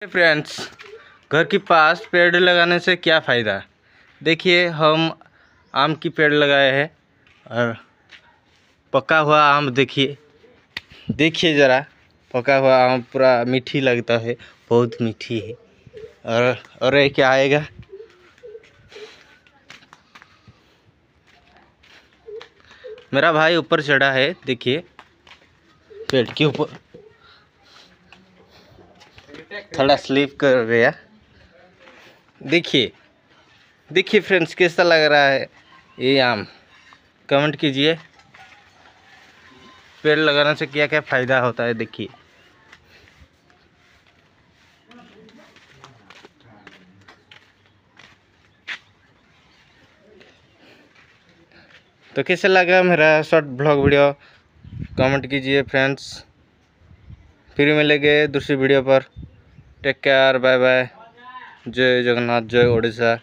Friends, घर के पास पेड़ लगाने से क्या फ़ायदा। देखिए, हम आम की पेड़ लगाए हैं और पका हुआ आम देखिए ज़रा, पका हुआ आम पूरा मीठी लगता है, बहुत मीठी है। और ये क्या आएगा, मेरा भाई ऊपर चढ़ा है। देखिए, पेड़ के ऊपर थोड़ा स्लिप कर गया। देखिए फ्रेंड्स, कैसा लग रहा है ये आम, कमेंट कीजिए। पेड़ लगाने से क्या क्या फ़ायदा होता है, देखिए। तो कैसे लगा मेरा शॉर्ट ब्लॉग वीडियो, कमेंट कीजिए फ्रेंड्स। फिर मिलेंगे दूसरी वीडियो पर। Take care, bye bye. जय जगन्नाथ, जय ओडिशा।